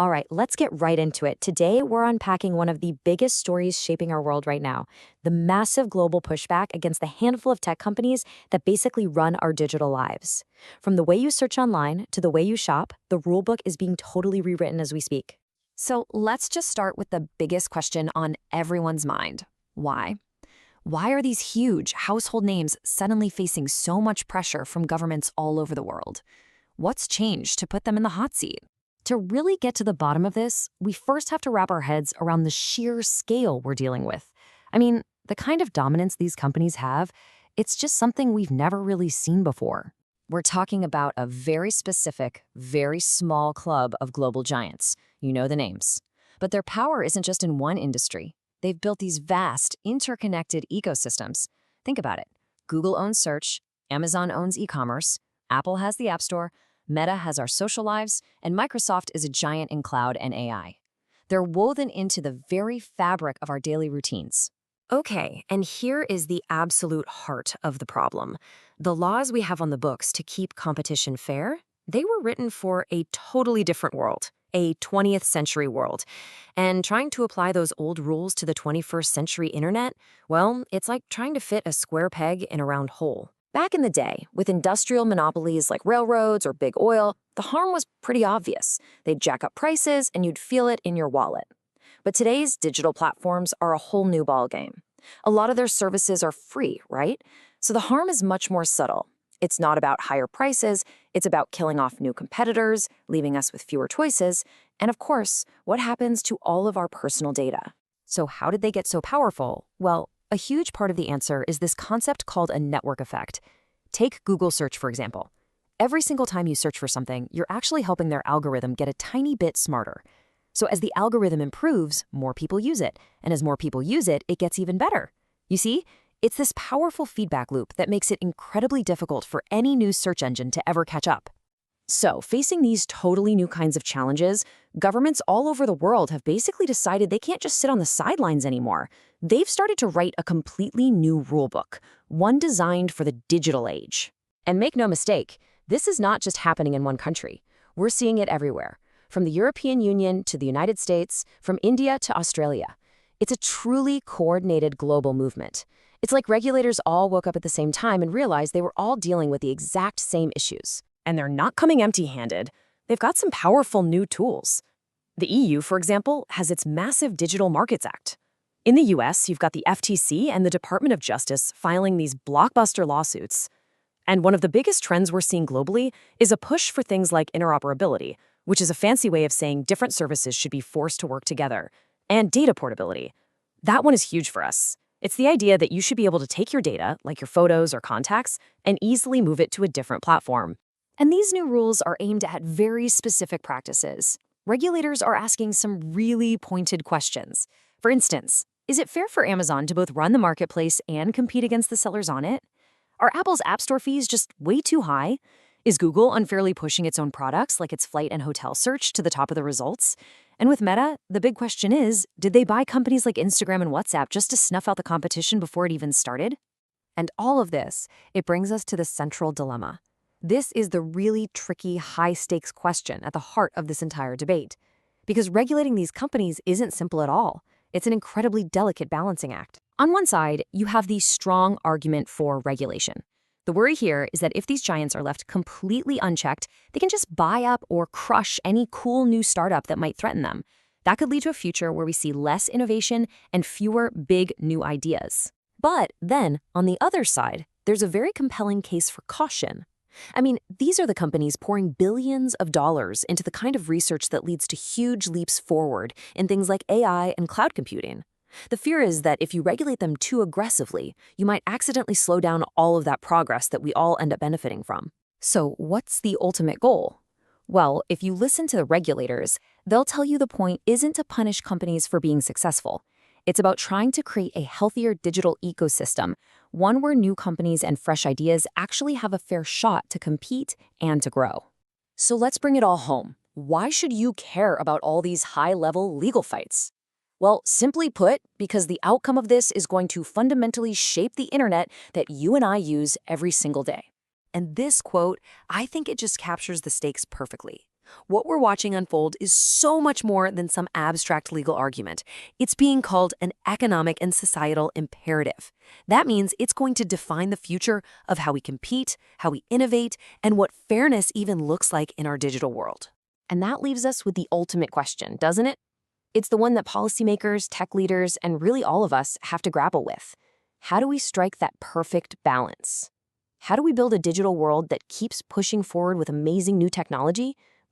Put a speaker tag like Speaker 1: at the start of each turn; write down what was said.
Speaker 1: All right, let's get right into it. Today, we're unpacking one of the biggest stories shaping our world right now, the massive global pushback against the handful of tech companies that basically run our digital lives. From the way you search online to the way you shop, the rulebook is being totally rewritten as we speak.
Speaker 2: So let's just start with the biggest question on everyone's mind. Why? Why are these huge household names suddenly facing so much pressure from governments all over the world? What's changed to put them in the hot seat?
Speaker 1: To really get to the bottom of this, we first have to wrap our heads around the sheer scale we're dealing with. I mean, the kind of dominance these companies have, it's just something we've never really seen before. We're talking about a very specific, very small club of global giants. You know the names. But their power isn't just in one industry. They've built these vast, interconnected ecosystems. Think about it. Google owns search, Amazon owns e-commerce, Apple has the App Store, Meta has our social lives, and Microsoft is a giant in cloud and AI. They're woven into the very fabric of our daily routines. Okay, and here is the absolute heart of the problem. The laws we have on the books to keep competition fair, they were written for a totally different world, a 20th century world. And trying to apply those old rules to the 21st century internet, well, it's like trying to fit a square peg in a round hole. Back in the day, with industrial monopolies like railroads or big oil, the harm was pretty obvious. They'd jack up prices and you'd feel it in your wallet. But today's digital platforms are a whole new ballgame. A lot of their services are free, right? So the harm is much more subtle. It's not about higher prices, it's about killing off new competitors, leaving us with fewer choices, and of course, what happens to all of our personal data. So how did they get so powerful? Well, a huge part of the answer is this concept called a network effect. Take Google search, for example. Every single time you search for something, you're actually helping their algorithm get a tiny bit smarter. So as the algorithm improves, more people use it. And as more people use it, it gets even better. You see, it's this powerful feedback loop that makes it incredibly difficult for any new search engine to ever catch up. So, facing these totally new kinds of challenges, governments all over the world have basically decided they can't just sit on the sidelines anymore. They've started to write a completely new rulebook, one designed for the digital age. And make no mistake, this is not just happening in one country. We're seeing it everywhere, from the European Union to the United States, from India to Australia. It's a truly coordinated global movement. It's like regulators all woke up at the same time and realized they were all dealing with the exact same issues. And they're not coming empty-handed. They've got some powerful new tools. The EU, for example, has its massive Digital Markets Act. In the US, you've got the FTC and the Department of Justice filing these blockbuster lawsuits. And one of the biggest trends we're seeing globally is a push for things like interoperability, which is a fancy way of saying different services should be forced to work together, and data portability. That one is huge for us. It's the idea that you should be able to take your data, like your photos or contacts, and easily move it to a different platform. And these new rules are aimed at very specific practices. Regulators are asking some really pointed questions. For instance, is it fair for Amazon to both run the marketplace and compete against the sellers on it? Are Apple's App Store fees just way too high? Is Google unfairly pushing its own products, like its flight and hotel search, to the top of the results? And with Meta, the big question is, did they buy companies like Instagram and WhatsApp just to snuff out the competition before it even started? And all of this, it brings us to the central dilemma. This is the really tricky, high-stakes question at the heart of this entire debate. Because regulating these companies isn't simple at all. It's an incredibly delicate balancing act. On one side, you have the strong argument for regulation. The worry here is that if these giants are left completely unchecked, they can just buy up or crush any cool new startup that might threaten them. That could lead to a future where we see less innovation and fewer big new ideas. But then, on the other side, there's a very compelling case for caution. I mean, these are the companies pouring billions of dollars into the kind of research that leads to huge leaps forward in things like AI and cloud computing. The fear is that if you regulate them too aggressively, you might accidentally slow down all of that progress that we all end up benefiting from. So what's the ultimate goal? Well, if you listen to the regulators, they'll tell you the point isn't to punish companies for being successful. It's about trying to create a healthier digital ecosystem, one where new companies and fresh ideas actually have a fair shot to compete and to grow. So let's bring it all home. Why should you care about all these high-level legal fights? Well, simply put, because the outcome of this is going to fundamentally shape the internet that you and I use every single day. And this quote, I think it just captures the stakes perfectly.
Speaker 2: What we're watching unfold is so much more than some abstract legal argument. It's being called an economic and societal imperative. That means it's going to define the future of how we compete, how we innovate, and what fairness even looks like in our digital world.
Speaker 1: And that leaves us with the ultimate question, doesn't it? It's the one that policymakers, tech leaders, and really all of us have to grapple with. How do we strike that perfect balance? How do we build a digital world that keeps pushing forward with amazing new technology,